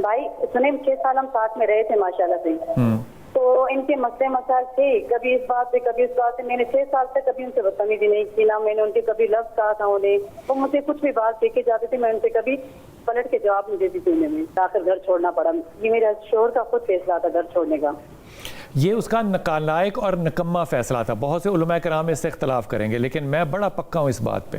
بھائی سنیں 6 سال ہم ساتھ میں رہے تھے ماشاءاللہ سے، تو ان کے مسئلے مسائل تھے، کبھی اس بات سے کبھی اس بات سے. میں نے 6 سال تک کبھی ان سے بدتمیزی نہیں کی، نہ میں نے ان کے کبھی لفظ کہا تھا انہیں. وہ مجھے کچھ بھی بات دے کے جاتے تھے، میں ان سے کبھی پلٹ کے جواب نہیں دیتی تھی. انہیں آخر گھر چھوڑنا پڑا. یہ میرے شوہر کا خود فیصلہ تھا گھر چھوڑنے کا. یہ اس کا نالائق اور نکما فیصلہ تھا. بہت سے علماء کرام اس سے اختلاف کریں گے، لیکن میں بڑا پکا ہوں اس بات پہ،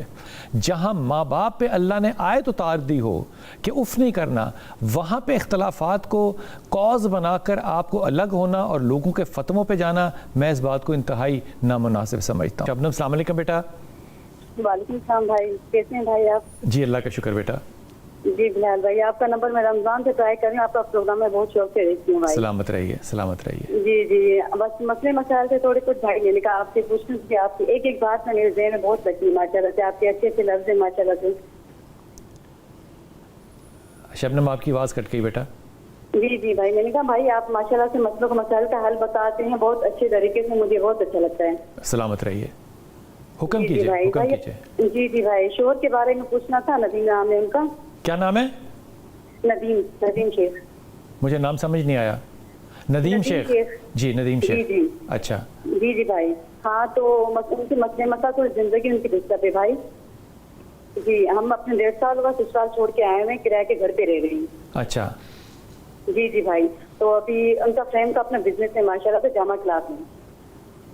جہاں ماں باپ پہ اللہ نے آیت اتار دی ہو کہ اف نہیں کرنا، وہاں پہ اختلافات کو کوز بنا کر آپ کو الگ ہونا اور لوگوں کے فتووں پہ جانا، میں اس بات کو انتہائی نامناسب سمجھتا ہوں. شبنم السلام علیکم بیٹا. وعلیکم السلام بھائی، کیسے ہیں بھائی آپ؟ جی اللہ کا شکر بیٹا. جی بلال بھائی، آپ کا نمبر میں رمضان سے ٹرائی کر رہی ہوں، آپ کا پروگرام میں بہت شوق سے دیکھتی ہوں بھائی. سلامت رہیے، سلامت رہیے. جی جی، بس مسئلے مسائل سے تھوڑے کچھ بھائی، میں نے کہا آپ سے پوچھنا کہ آپ کی ایک ایک بات میں میرے ذہن میں بہت لگی ماشاءاللہ سے، آپ کے اچھے اچھے لفظ ہیں ماشاءاللہ سے. شبنم آپ کی آواز کٹ گئی بیٹا. جی جی بھائی، میں نے کہا بھائی آپ ماشاءاللہ سے مسئلوں کو مسائل کا حل بتاتے ہیں بہت اچھے طریقے سے، مجھے بہت اچھا لگتا ہے. سلامت رہیے، حکم جی کیجیے، بھائی. حکم کیجیے. جی جی بھائی، شوہر کے بارے میں پوچھنا تھا. ندیم نام ہے ان کا. کیا نام ہے؟ ندیم شیخ. مجھے نام سمجھ نہیں آیا. ندیم شیخ. جی ندیم شیخ. جی اچھا. جی جی بھائی. ہاں تو ان کے مسئلے مسئلہ تو زندگی ان کی ڈسٹرب ہے بھائی. جی ہم اپنے 1.5 سال کا سسرال چھوڑ کے آئے ہوئے ہیں، کرائے کے گھر پہ رہ رہے ہیں. اچھا. جی جی بھائی. تو ابھی ان کا فرینڈ کا اپنا بزنس ہے ماشاءاللہ سے، جامع کلاس میں.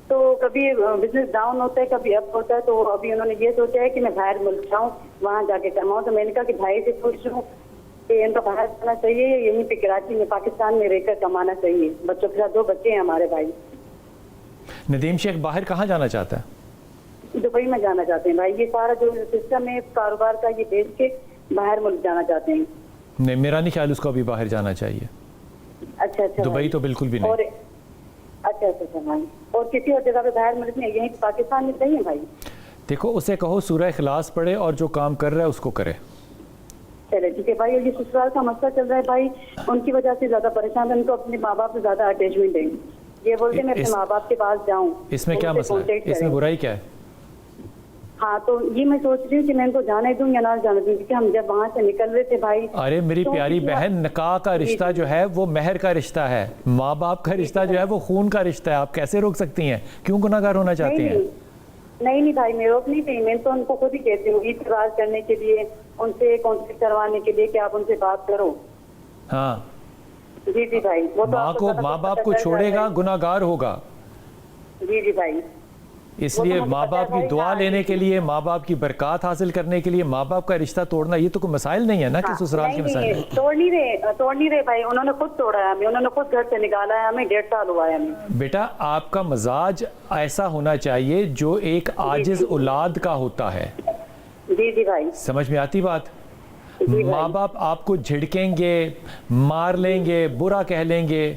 تو کبھی بزنس ڈاؤن ہوتا ہے، کبھی اپ ہوتا ہے. تو ابھی انہوں نے یہ سوچا ہے کہ میں باہر ملک جاؤں، وہاں جا کے کماؤں. تو میں نے کہا کہ بھائی سے پوچھ لوں کہ ان کا باہر جانا چاہیے، یہیں پہ کراچی میں پاکستان میں رہ کر کمانا چاہیے. بچوں کے ساتھ 2 بچے ہیں ہمارے بھائی. ندیم شیخ باہر کہاں جانا چاہتا ہے؟ دبئی میں جانا چاہتے ہیں بھائی. یہ سارا جو سسٹم ہے کاروبار کا، یہ بیچ کے باہر ملک جانا چاہتے ہیں. نہیں، میرا نہیں خیال اس کو ابھی باہر جانا چاہیے. اچھا اچھا. دبئی تو بالکل بھی نہیں. اچھا اچھا بھائی. اور کسی اور جگہ پہ باہر ملک میں، یہیں پاکستان میں صحیح ہے بھائی؟ دیکھو اسے کہو سورہ اخلاص پڑھے اور جو کام کر رہا ہے اس کو کرے. چلے ٹھیک ہے بھائی. یہ سسرال کا مسئلہ چل رہا ہے بھائی، ان کی وجہ سے زیادہ پریشان ہے. ان کو اپنے ماں باپ سے زیادہ اٹیچمنٹ ہے. یہ بولتے ہیں میں اپنے ماں باپ کے پاس جاؤں. اس میں کیا مسئلہ ہے؟ اس میں برائی کیا ہے؟ ہاں تو یہ میں سوچ رہی ہوں کہ میں ان کو جانے دوں یا نہ جانے دوں، کیونکہ ہم جب وہاں سے نکل رہے تھے بھائی. ارے میری پیاری بہن، نکاح کا رشتہ جو ہے وہ مہر کا رشتہ ہے. ماں باپ کا رشتہ جو ہے وہ خون کا رشتہ ہے. آپ کیسے روک سکتی ہیں؟ کیوں گناہ گار ہونا چاہتی ہیں؟ نہیں بھائی، میں روک نہیں پئی. میں تو ان کو خود ہی کہتی ہوں عید بات کرنے کے لیے، ان سے کانٹیکٹ کروانے کے لیے کہ آپ ان سے بات کرو. ہاں جی جی بھائی. ماں باپ کو چھوڑے گا گناہ گار ہوگا. جی جی بھائی. اس لیے ماں باپ کی دعا لینے کے لیے، ماں باپ کی برکات حاصل کرنے کے لیے ماں باپ کا رشتہ توڑنا یہ تو کوئی مسائل نہیں ہے نا کہ سسرال کے مسائل. توڑ نہیں رہے بھائی. انہوں نے خود توڑا ہے ہمیں، انہوں نے خود گھر سے نکالا ہے ہمیں. 1.5 سال ہوا ہے ہمیں. بیٹا آپ کا مزاج ایسا ہونا چاہیے جو ایک عاجز اولاد کا ہوتا ہے. جی جی بھائی. سمجھ میں آتی بات؟ ماں باپ آپ کو جھڑکیں گے، مار لیں گے، برا کہہ لیں گے.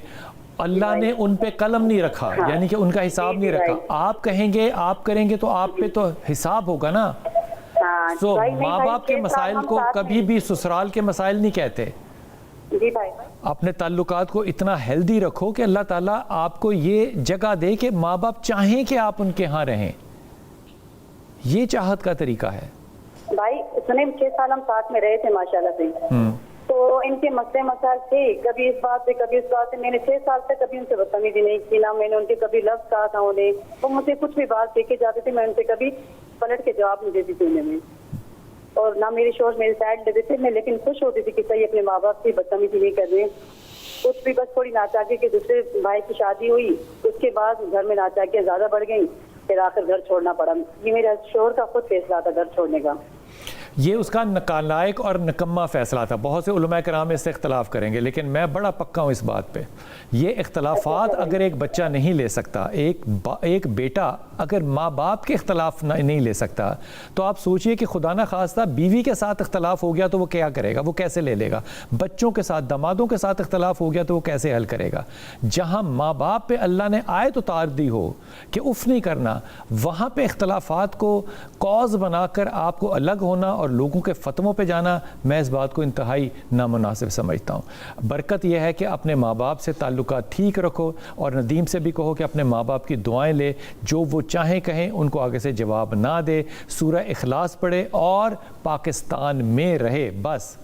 اللہ نے ان پہ قلم نہیں رکھا، یعنی کہ ان کا حساب نہیں رکھا. آپ کہیں گے، آپ کریں گے تو آپ پہ تو حساب ہوگا نا. سو ماں باپ کے مسائل کو کبھی بھی سسرال کے مسائل نہیں کہتے. جی بھائی. اپنے تعلقات کو اتنا ہیلدی رکھو کہ اللہ تعالیٰ آپ کو یہ جگہ دے کہ ماں باپ چاہیں کہ آپ ان کے ہاں رہیں. یہ چاہت کا طریقہ ہے بھائی. سنیں 6 سال ہم ساتھ میں رہے تھے ماشاءاللہ سے، تو ان کے مسئلے مسائل تھے، کبھی اس بات سے کبھی اس بات سے. میں نے 6 سال تک کبھی ان سے بدتمیزی نہیں کی، نہ میں نے ان کے کبھی لفظ کہا تھا انہیں. وہ مجھے کچھ بھی بات دے کے جاتے تھے، میں ان سے کبھی پلٹ کے جواب نہیں دیتی تھی انہیں. اور نہ میرے شوہر میری سائڈ لیتے تھے. میں لیکن خوش ہوتی تھی کہ صحیح اپنے ماں باپ سے بدتمیزی نہیں کر رہے. کچھ بھی بس تھوڑی ناچاکی کہ دوسرے بھائی کی شادی ہوئی، اس کے بعد گھر میں ناچاکیاں زیادہ بڑھ گئیں. پھر آخر گھر چھوڑنا پڑا. یہ میرے شوہر کا خود فیصلہ تھا گھر چھوڑنے کا. یہ اس کا نالائق اور نکما فیصلہ تھا. بہت سے علماء کرام اس سے اختلاف کریں گے، لیکن میں بڑا پکا ہوں اس بات پہ. یہ اختلافات اگر ایک بچہ نہیں لے سکتا، ایک بیٹا اگر ماں باپ کے اختلاف نہیں لے سکتا، تو آپ سوچئے کہ خدا نہ خواستہ بیوی کے ساتھ اختلاف ہو گیا تو وہ کیا کرے گا؟ وہ کیسے لے لے گا؟ بچوں کے ساتھ، دامادوں کے ساتھ اختلاف ہو گیا تو وہ کیسے حل کرے گا؟ جہاں ماں باپ پہ اللہ نے آیت اتار دی ہو کہ اف نہیں کرنا، وہاں پہ اختلافات کو کوز بنا کر آپ کو الگ ہونا اور لوگوں کے فتووں پہ جانا، میں اس بات کو انتہائی نامناسب سمجھتا ہوں. برکت یہ ہے کہ اپنے ماں باپ سے تعلقات ٹھیک رکھو، اور ندیم سے بھی کہو کہ اپنے ماں باپ کی دعائیں لے، جو وہ چاہیں کہیں، ان کو آگے سے جواب نہ دے، سورہ اخلاص پڑھے اور پاکستان میں رہے بس.